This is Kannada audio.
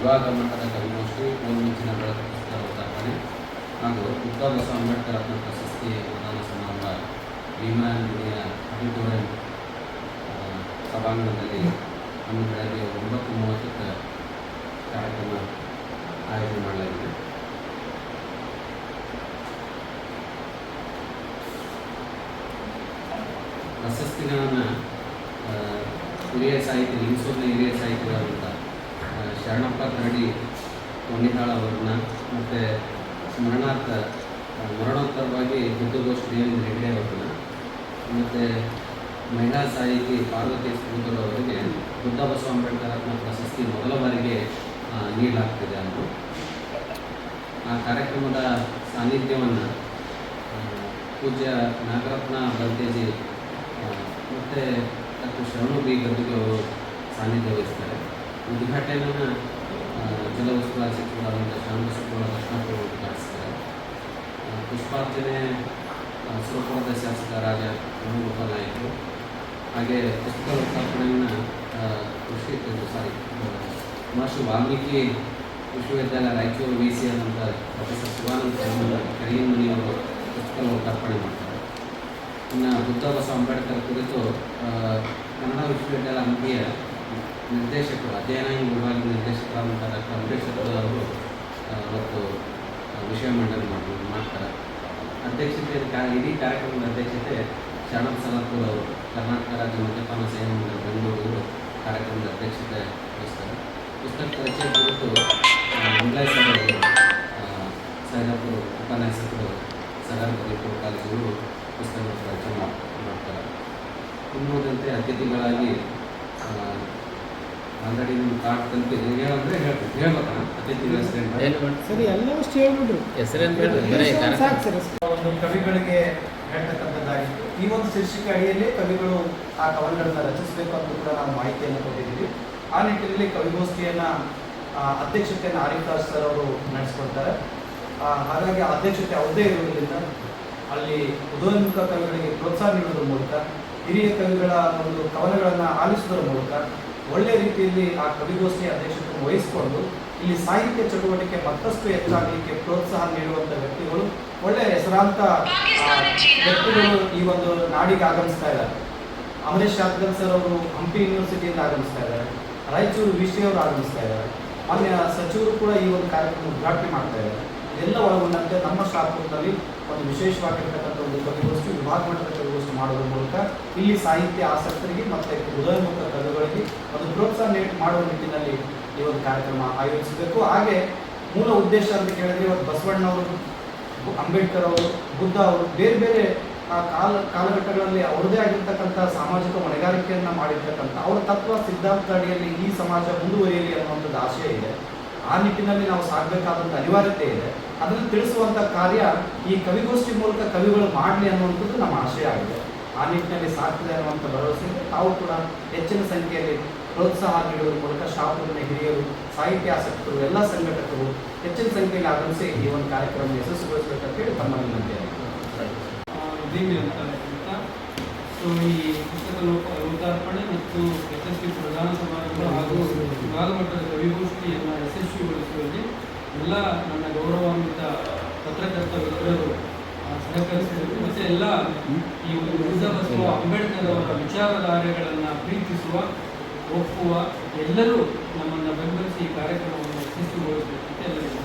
ವಿಭಾಗ ಮಟ್ಟದ ಕವಿಗೋಷ್ಠಿ ಮುಂಚಿನ ಬೆಳಕು ಪುಸ್ತಕ ಲೋಕಾರ್ಪಣೆ ಹಾಗೂ ಡಾಕ್ಟರ್ ಬಿ ಆರ್ ಅಂಬೇಡ್ಕರ್ ರತ್ನ ಪ್ರಶಸ್ತಿ ಪ್ರದಾನ ಸಮಾರಂಭ ಭೀಮರಾಯನಗುಡಿಯ ಆಡಿಟೋರಿಯಂ ಸಭಾಂಗಣದಲ್ಲಿ ಅಂದು ಬೆಳಗ್ಗೆ 9:30ಕ್ಕೆ ಕಾರ್ಯಕ್ರಮ ಆಯೋಜನೆ ಮಾಡಲಾಗಿದೆ. ಪ್ರಶಸ್ತಿಗಳನ್ನು ಹಿರಿಯ ಸಾಹಿತ್ಯ ಲಿಂಗಸೂರಿನ ಹಿರಿಯ ಸಾಹಿತ್ಯಗಾರರಾದ ಶರಣಪ್ಪ ಕರಡಿ ಕೊಂಡಿತಾಳ ಅವ್ರನ್ನ ಮತ್ತು ಮರಣೋತ್ತರವಾಗಿ ಬುದ್ಧಗೋಷ್ಠಿ ದೇವೇಂದ್ರ ಹೆಗ್ಡೆ ಅವ್ರನ್ನ ಮತ್ತು ಮಹಿಳಾ ಸಾಹಿತಿ ಪಾರ್ವತಿ ಸ್ಫೂರ್ತಿಗಳು ಅವರಿಗೆ ಬುದ್ಧ ಬಸವ ಅಂಬೇಡ್ಕರ್ ರತ್ನ ಪ್ರಶಸ್ತಿ ಮೊದಲ ಬಾರಿಗೆ ನೀಡಲಾಗ್ತಿದೆ ಅಂತ ಆ ಕಾರ್ಯಕ್ರಮದ ಸಾನ್ನಿಧ್ಯವನ್ನು ಪೂಜ್ಯ ನಾಗರತ್ನ ಬಂತೇಜಿ ಮತ್ತು ಡಾಕ್ಟರ್ ಶರಣು ಬಿ ಗದ್ದುಗೆ ಅವರು ಸಾನ್ನಿಧ್ಯ ವಹಿಸ್ತಾರೆ. ಉದ್ಘಾಟನೆಯನ್ನು ಜಲ ಉಸ್ತುವಾರಿ ಸಚಿವರಾದಂಥ ಶ್ಯಾಮಬಸಪ್ಪಗೌಡ ದರ್ಶನಪುರ ಉದ್ಘಾಟಿಸ್ತಾರೆ. ಪುಷ್ಪಾರ್ಚನೆ ಸುರಪುರದ ಶಾಸಕ ರಾಜ ವೇಣುಗೋಪಾಲ ನಾಯಕರು, ಹಾಗೆ ಪುಸ್ತಕ ಲೋಕಾರ್ಪಣೆಯನ್ನು ಮಹರ್ಷಿ ವಾಲ್ಮೀಕಿ ವಿಶ್ವವಿದ್ಯಾಲಯ ರಾಯಚೂರು ವಿ ಸಿ ಆದಂಥ ಪ್ರೊಫೆಸರ್ ಶಿವಾನಂದ ಕರಿಯನ್ಮನಿಯವರು ಪುಸ್ತಕ ಲೋಕಾರ್ಪಣೆ ಮಾಡ್ತಾರೆ. ಇನ್ನು ಬುದ್ಧ ಬಸವ ಅಂಬೇಡ್ಕರ್ ಕುರಿತು ಕನ್ನಡ ವಿಶ್ವವಿದ್ಯಾಲಯ ಹಂಪಿಯ ನಿರ್ದೇಶಕರು ಅಧ್ಯಯನ ವಿಭಾಗದ ನಿರ್ದೇಶಕರಾದಂಥ ಡಾಕ್ಟರ್ ಅಂಬೇಡ್ಕರ್ ಅವರು ಇವತ್ತು ವಿಷಯ ಮಂಡನೆ ಮಾಡ್ತಾರೆ. ಅಧ್ಯಕ್ಷತೆ ಇಡೀ ಕಾರ್ಯಕ್ರಮದ ಅಧ್ಯಕ್ಷತೆ ಶರಣಪ್ಪ ಸಲಾಪುರ್ ಅವರು, ಕರ್ನಾಟಕ ರಾಜ್ಯ ಮದ್ಯಪಾನ ಸೇವಾ ಮಂಡಳಿ ಬೆಂಗಳೂರು ಕಾರ್ಯಕ್ರಮದ ಅಧ್ಯಕ್ಷತೆ ವಹಿಸ್ತಾರೆ. ಪುಸ್ತಕ ಪರಿಚಯ ಕುರಿತು ಅಂಬ್ಲಾಯ್ ಸರ್ ಅವರು, ಸೈದಾಪುರ ಉಪನ್ಯಾಸಕರು ಸಗಾರಪುರ ಕಾಲೇಜುಗಳು ಪುಸ್ತಕಗಳ ಪರಿಚಯ ಮಾಡ್ತಾರೆ. ಇನ್ನುಳಿದಂತೆ ಅತಿಥಿಗಳಾಗಿ ಆಲ್ರೆಡಿ ನಿಮ್ಮ ಕಾರ್ಡ್ ತಲುಪಿದೆ, ಹೇಳಂದರೆ ಹೇಳ್ಬೇಕಣ್ಣ ಅತಿಥಿಗಳ ಸರಿ ಎಲ್ಲವಷ್ಟು ಹೇಳ್ಬಿಡ್ರು ಒಂದು ಕವಿಗಳಿಗೆ ಹೇಳ್ತಕ್ಕಂಥದ್ದಾಗಿತ್ತು. ಈ ಒಂದು ಶೀರ್ಷಿಕೆ ಅಡಿಯಲ್ಲಿ ಕವಿಗಳು ಆ ಕವನಗಳನ್ನು ರಚಿಸಬೇಕು ಅಂತ ಕೂಡ ನಾವು ಮಾಹಿತಿಯನ್ನು ಕೊಟ್ಟಿದ್ದೀವಿ. ಆ ನಿಟ್ಟಿನಲ್ಲಿ ಕವಿಗೋಷ್ಠಿಯನ್ನು ಅಧ್ಯಕ್ಷತೆಯನ್ನು ಆರಿಫ್ ರಾಜ್ ಸರ್ ಅವರು ನಡೆಸ್ಕೊಡ್ತಾರೆ. ಹಾಗಾಗಿ ಅಧ್ಯಕ್ಷತೆ ಯಾವುದೇ ಇರುವುದರಿಂದ ಅಲ್ಲಿ ಉದಯೋನ್ಮುಖ ಕವಿಗಳಿಗೆ ಪ್ರೋತ್ಸಾಹ ನೀಡುವುದರ ಮೂಲಕ, ಹಿರಿಯ ಕವಿಗಳ ಒಂದು ಕವನಗಳನ್ನು ಆಲಿಸುವುದರ ಮೂಲಕ ಒಳ್ಳೆಯ ರೀತಿಯಲ್ಲಿ ಆ ಕವಿಗೋಷ್ಠಿಯ ಅಧ್ಯಕ್ಷತೆಯನ್ನು ವಹಿಸಿಕೊಂಡು ಇಲ್ಲಿ ಸಾಹಿತ್ಯ ಚಟುವಟಿಕೆ ಮತ್ತಷ್ಟು ಹೆಚ್ಚಾಗಲಿಕ್ಕೆ ಪ್ರೋತ್ಸಾಹ ನೀಡುವಂಥ ವ್ಯಕ್ತಿಗಳು, ಒಳ್ಳೆಯ ಹೆಸರಾಂತ ವ್ಯಕ್ತಿಗಳು ಈ ಒಂದು ನಾಡಿಗೆ ಆಗಮಿಸ್ತಾ ಇದ್ದಾರೆ. ಅಮರೇಶ್ ಶಾತ್ಗಲ್ ಸರ್ ಅವರು ಹಂಪಿ ಯೂನಿವರ್ಸಿಟಿಯಿಂದ ಆಗಮಿಸ್ತಾ ಇದ್ದಾರೆ. ರಾಯಚೂರು ವಿ ಸಿ ಅವರು ಆಗಮಿಸ್ತಾ ಇದ್ದಾರೆ. ಮಾನ್ಯ ಸಚಿವರು ಕೂಡ ಈ ಒಂದು ಕಾರ್ಯಕ್ರಮ ಉದ್ಘಾಟನೆ ಮಾಡ್ತಾ ಇದ್ದಾರೆ. ಇದೆಲ್ಲ ಒಳಗೊಂಡಂತೆ ನಮ್ಮ ಶಾಪುರದಲ್ಲಿ ಒಂದು ವಿಶೇಷವಾಗಿರ್ತಕ್ಕಂಥ ಒಂದು ಕವಿಗೋಷ್ಠಿ, ವಿಭಾಗ ಮಟ್ಟದ ಕವಿಗೋಷ್ಠಿ ಮಾಡೋದ್ರ ಮೂಲಕ ಇಲ್ಲಿ ಸಾಹಿತ್ಯ ಆಸಕ್ತರಿಗೆ ಮತ್ತು ಉದಯೋನ್ಮುಖ ಕವಿಗಳಿಗೆ ಒಂದು ಪ್ರೋತ್ಸಾಹ ಮಾಡುವ ನಿಟ್ಟಿನಲ್ಲಿ ಈ ಒಂದು ಕಾರ್ಯಕ್ರಮ ಆಯೋಜಿಸಬೇಕು. ಹಾಗೆ ಮೂಲ ಉದ್ದೇಶ ಅಂತ ಕೇಳಿದ್ರೆ ಇವತ್ತು ಬಸವಣ್ಣವರು, ಅಂಬೇಡ್ಕರ್ ಅವರು, ಬುದ್ಧ ಅವರು ಬೇರೆ ಬೇರೆ ಕಾಲಘಟ್ಟಗಳಲ್ಲಿ ಅವ್ರದ್ದೇ ಆಗಿರ್ತಕ್ಕಂಥ ಸಾಮಾಜಿಕ ಹೊಣೆಗಾರಿಕೆಯನ್ನು ಮಾಡಿರ್ತಕ್ಕಂಥ ಅವರ ತತ್ವ ಸಿದ್ಧಾಂತ ಅಡಿಯಲ್ಲಿ ಈ ಸಮಾಜ ಮುಂದುವರಿಯಲಿ ಅನ್ನುವಂಥದ್ದು ಆಶಯ ಇದೆ. ಆ ನಿಟ್ಟಿನಲ್ಲಿ ನಾವು ಸಾಗಬೇಕಾದಂಥ ಅನಿವಾರ್ಯತೆ ಇದೆ. ಅದನ್ನು ತಿಳಿಸುವಂಥ ಕಾರ್ಯ ಈ ಕವಿಗೋಷ್ಠಿ ಮೂಲಕ ಕವಿಗಳು ಮಾಡಲಿ ಅನ್ನುವಂಥದ್ದು ನಮ್ಮ ಆಶಯ ಆಗಿದೆ. ಆ ನಿಟ್ಟಿನಲ್ಲಿ ಸಾಗ್ತದೆ ಅನ್ನುವಂಥ ಭರವಸೆ ತಾವು ಕೂಡ ಹೆಚ್ಚಿನ ಸಂಖ್ಯೆಯಲ್ಲಿ ಪ್ರೋತ್ಸಾಹ ನೀಡುವುದರ ಮೂಲಕ ಶಾಪುರಿನ ಹಿರಿಯರು, ಸಾಹಿತ್ಯ ಆಸಕ್ತರು, ಎಲ್ಲ ಸಂಘಟಕರು ಹೆಚ್ಚಿನ ಸಂಖ್ಯೆಯಲ್ಲಿ ಆಗಮಿಸಿ ಈ ಒಂದು ಕಾರ್ಯಕ್ರಮ ಯಶಸ್ವಿಗೊಳಿಸಬೇಕಂತ ಹೇಳಿ ತಮ್ಮಲ್ಲಿ ವಿನಂತಿಯಾಗಿದೆ. ಸೊ ಈ ಪುಸ್ತಕ ಲೋಕಾರ್ಪಣೆ ಮತ್ತು ಯಶಸ್ವಿ ಪ್ರಧಾನ ಸಮಾರಂಭ ಹಾಗೂ ವಿಭಾಗ ಮಟ್ಟದ ಕವಿಗೋಷ್ಠಿಯನ್ನು ಯಶಸ್ವಿಗೊಳಿಸುವಲ್ಲಿ ಎಲ್ಲ ನನ್ನ ಗೌರವಾನ್ವಿತ ಪತ್ರಕರ್ತ ಮಿತ್ರರು ಸಹಕರಿಸಿದರು. ಮತ್ತು ಎಲ್ಲ ಈ ಬುದ್ಧ ಬಸವ ಅಂಬೇಡ್ಕರ್ ಅವರ ವಿಚಾರಧಾರೆಗಳನ್ನು ಪ್ರೀತಿಸುವ, ಒಪ್ಪುವ ಎಲ್ಲರೂ ನಮ್ಮನ್ನು ಬೆಂಬಲಿಸಿ ಈ ಕಾರ್ಯಕ್ರಮವನ್ನು ಯಶಸ್ವಿಗೊಳಿಸಬೇಕಂತ ಎಲ್ಲರಿಗೂ